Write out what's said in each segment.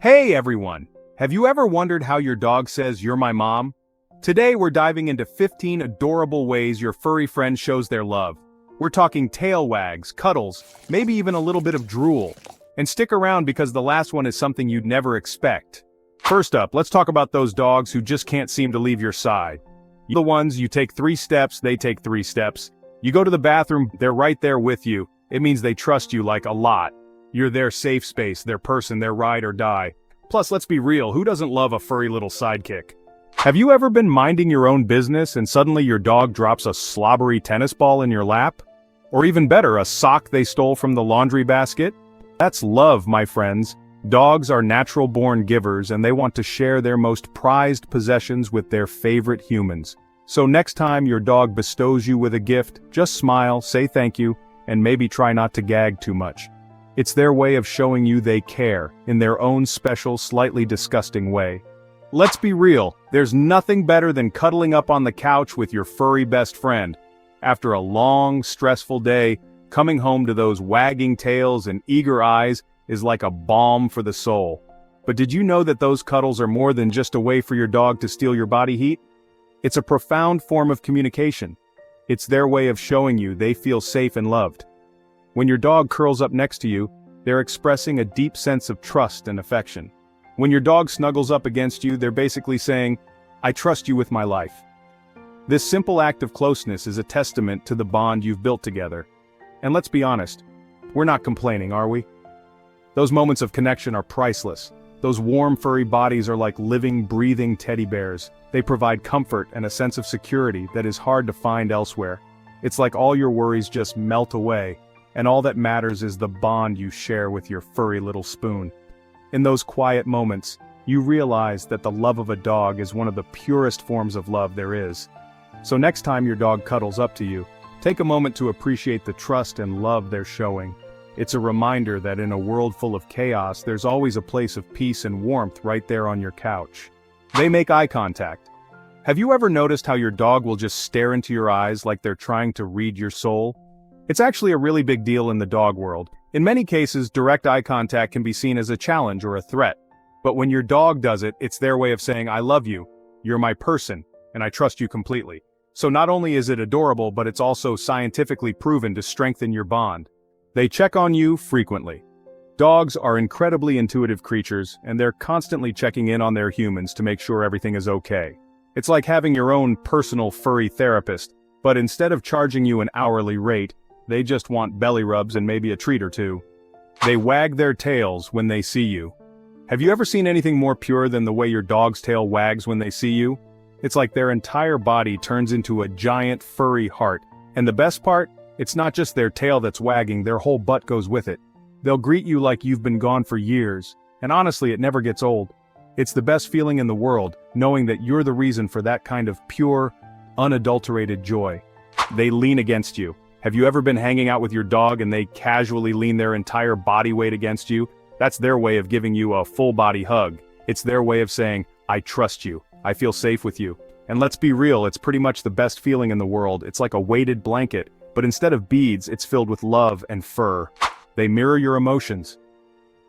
Hey everyone! Have you ever wondered how your dog says you're my mom? Today we're diving into 15 adorable ways your furry friend shows their love. We're talking tail wags, cuddles, maybe even a little bit of drool. And stick around because the last one is something you'd never expect. First up, let's talk about those dogs who just can't seem to leave your side. You're the ones you take 3 steps, they take 3 steps. You go to the bathroom, they're right there with you. It means they trust you like a lot. You're their safe space, their person, their ride or die. Plus, let's be real, who doesn't love a furry little sidekick? Have you ever been minding your own business and suddenly your dog drops a slobbery tennis ball in your lap? Or even better, a sock they stole from the laundry basket? That's love, my friends. Dogs are natural-born givers and they want to share their most prized possessions with their favorite humans. So next time your dog bestows you with a gift, just smile, say thank you, and maybe try not to gag too much. It's their way of showing you they care, in their own special, slightly disgusting way. Let's be real, there's nothing better than cuddling up on the couch with your furry best friend. After a long, stressful day, coming home to those wagging tails and eager eyes is like a balm for the soul. But did you know that those cuddles are more than just a way for your dog to steal your body heat? It's a profound form of communication. It's their way of showing you they feel safe and loved. When your dog curls up next to you, they're expressing a deep sense of trust and affection. When your dog snuggles up against you, they're basically saying, I trust you with my life. This simple act of closeness is a testament to the bond you've built together. And let's be honest, we're not complaining, are we? Those moments of connection are priceless. Those warm furry bodies are like living, breathing teddy bears. They provide comfort and a sense of security that is hard to find elsewhere. It's like all your worries just melt away, and all that matters is the bond you share with your furry little spoon. In those quiet moments, you realize that the love of a dog is one of the purest forms of love there is. So next time your dog cuddles up to you, take a moment to appreciate the trust and love they're showing. It's a reminder that in a world full of chaos, there's always a place of peace and warmth right there on your couch. They make eye contact. Have you ever noticed how your dog will just stare into your eyes like they're trying to read your soul? It's actually a really big deal in the dog world. In many cases, direct eye contact can be seen as a challenge or a threat. But when your dog does it, it's their way of saying, I love you, you're my person, and I trust you completely. So not only is it adorable, but it's also scientifically proven to strengthen your bond. They check on you frequently. Dogs are incredibly intuitive creatures, and they're constantly checking in on their humans to make sure everything is okay. It's like having your own personal furry therapist, but instead of charging you an hourly rate, they just want belly rubs and maybe a treat or two. They wag their tails when they see you. Have you ever seen anything more pure than the way your dog's tail wags when they see you? It's like their entire body turns into a giant furry heart. And the best part? It's not just their tail that's wagging, their whole butt goes with it. They'll greet you like you've been gone for years. And honestly, it never gets old. It's the best feeling in the world, knowing that you're the reason for that kind of pure, unadulterated joy. They lean against you. Have you ever been hanging out with your dog and they casually lean their entire body weight against you? That's their way of giving you a full-body hug. It's their way of saying, I trust you, I feel safe with you. And let's be real, it's pretty much the best feeling in the world. It's like a weighted blanket, but instead of beads, it's filled with love and fur. They mirror your emotions.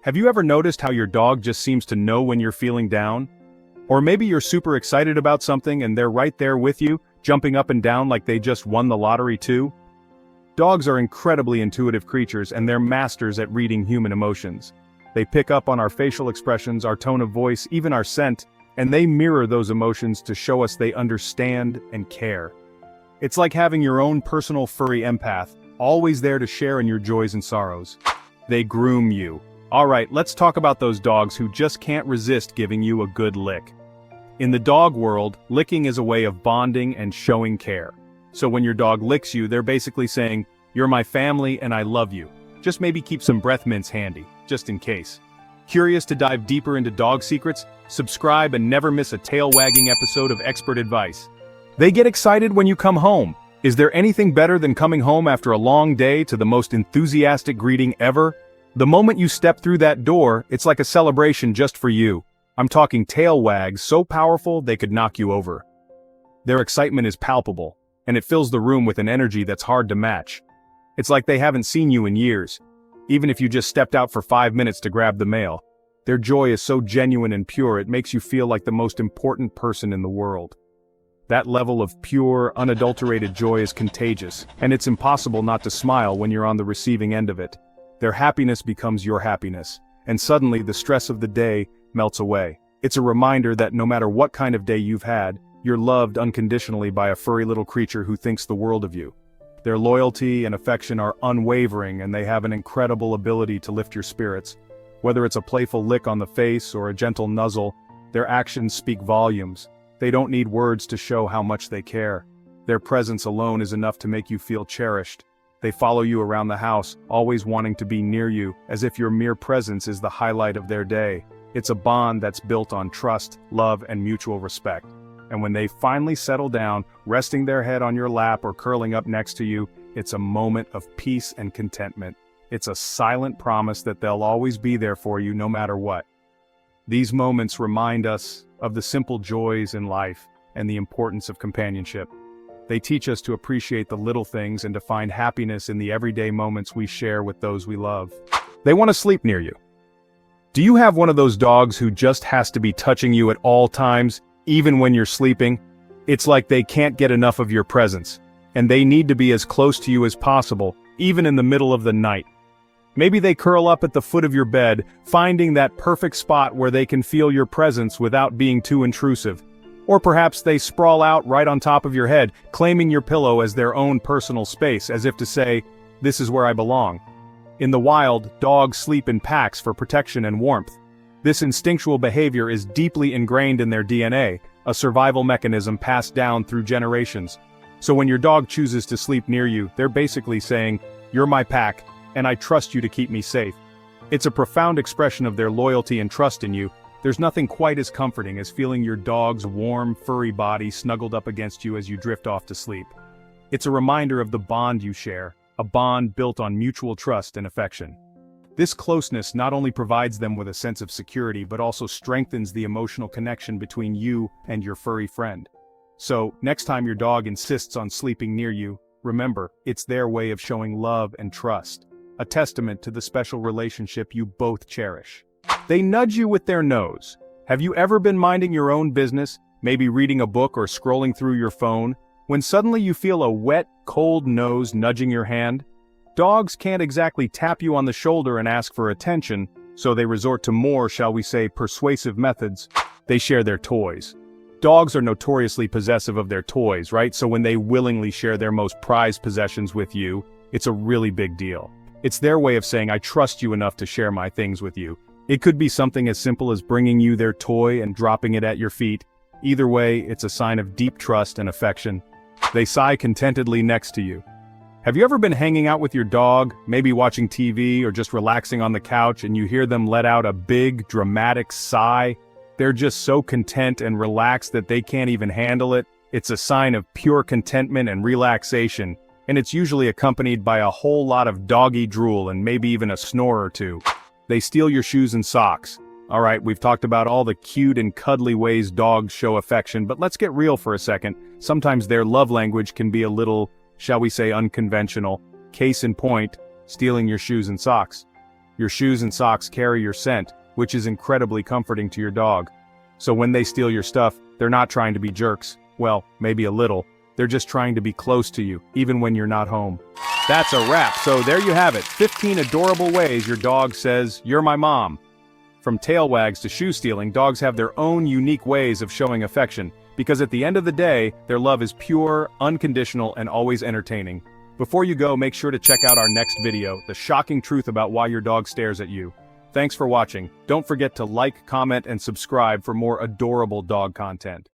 Have you ever noticed how your dog just seems to know when you're feeling down? Or maybe you're super excited about something and they're right there with you, jumping up and down like they just won the lottery too? Dogs are incredibly intuitive creatures and they're masters at reading human emotions. They pick up on our facial expressions, our tone of voice, even our scent, and they mirror those emotions to show us they understand and care. It's like having your own personal furry empath, always there to share in your joys and sorrows. They groom you. Alright, let's talk about those dogs who just can't resist giving you a good lick. In the dog world, licking is a way of bonding and showing care. So when your dog licks you, they're basically saying, you're my family and I love you. Just maybe keep some breath mints handy, just in case. Curious to dive deeper into dog secrets? Subscribe and never miss a tail-wagging episode of expert advice. They get excited when you come home. Is there anything better than coming home after a long day to the most enthusiastic greeting ever? The moment you step through that door, it's like a celebration just for you. I'm talking tail wags so powerful they could knock you over. Their excitement is palpable, and it fills the room with an energy that's hard to match. It's like they haven't seen you in years, even if you just stepped out for 5 minutes to grab the mail. Their joy is so genuine and pure it makes you feel like the most important person in the world. That level of pure, unadulterated joy is contagious, and it's impossible not to smile when you're on the receiving end of it. Their happiness becomes your happiness, and suddenly the stress of the day melts away. It's a reminder that no matter what kind of day you've had, you're loved unconditionally by a furry little creature who thinks the world of you. Their loyalty and affection are unwavering, and they have an incredible ability to lift your spirits. Whether it's a playful lick on the face or a gentle nuzzle, their actions speak volumes. They don't need words to show how much they care. Their presence alone is enough to make you feel cherished. They follow you around the house, always wanting to be near you, as if your mere presence is the highlight of their day. It's a bond that's built on trust, love, and mutual respect. And when they finally settle down, resting their head on your lap or curling up next to you, it's a moment of peace and contentment. It's a silent promise that they'll always be there for you no matter what. These moments remind us of the simple joys in life and the importance of companionship. They teach us to appreciate the little things and to find happiness in the everyday moments we share with those we love. They want to sleep near you. Do you have one of those dogs who just has to be touching you at all times, even when you're sleeping? It's like they can't get enough of your presence, and they need to be as close to you as possible, even in the middle of the night. Maybe they curl up at the foot of your bed, finding that perfect spot where they can feel your presence without being too intrusive. Or perhaps they sprawl out right on top of your head, claiming your pillow as their own personal space, as if to say, "This is where I belong." In the wild, dogs sleep in packs for protection and warmth. This instinctual behavior is deeply ingrained in their DNA, a survival mechanism passed down through generations. So when your dog chooses to sleep near you, they're basically saying, "You're my pack, and I trust you to keep me safe." It's a profound expression of their loyalty and trust in you. There's nothing quite as comforting as feeling your dog's warm, furry body snuggled up against you as you drift off to sleep. It's a reminder of the bond you share, a bond built on mutual trust and affection. This closeness not only provides them with a sense of security but also strengthens the emotional connection between you and your furry friend. So, next time your dog insists on sleeping near you, remember, it's their way of showing love and trust, a testament to the special relationship you both cherish. They nudge you with their nose. Have you ever been minding your own business, maybe reading a book or scrolling through your phone, when suddenly you feel a wet, cold nose nudging your hand? Dogs can't exactly tap you on the shoulder and ask for attention, so they resort to more, shall we say, persuasive methods. They share their toys. Dogs are notoriously possessive of their toys, right? So when they willingly share their most prized possessions with you, it's a really big deal. It's their way of saying, "I trust you enough to share my things with you." It could be something as simple as bringing you their toy and dropping it at your feet. Either way, it's a sign of deep trust and affection. They sigh contentedly next to you. Have you ever been hanging out with your dog, maybe watching TV or just relaxing on the couch, and you hear them let out a big, dramatic sigh? They're just so content and relaxed that they can't even handle it. It's a sign of pure contentment and relaxation, and it's usually accompanied by a whole lot of doggy drool and maybe even a snore or two. They steal your shoes and socks. Alright, we've talked about all the cute and cuddly ways dogs show affection, but let's get real for a second. Sometimes their love language can be a little, shall we say, unconventional. Case in point, stealing your shoes and socks. Your shoes and socks carry your scent, which is incredibly comforting to your dog. So when they steal your stuff, they're not trying to be jerks. Well, maybe a little. They're just trying to be close to you, even when you're not home. That's a wrap, so there you have it, 15 adorable ways your dog says, "You're my mom." From tail wags to shoe stealing, dogs have their own unique ways of showing affection, because at the end of the day, their love is pure, unconditional, and always entertaining. Before you go, make sure to check out our next video, The Shocking Truth About Why Your Dog Stares at You. Thanks for watching. Don't forget to like, comment, and subscribe for more adorable dog content.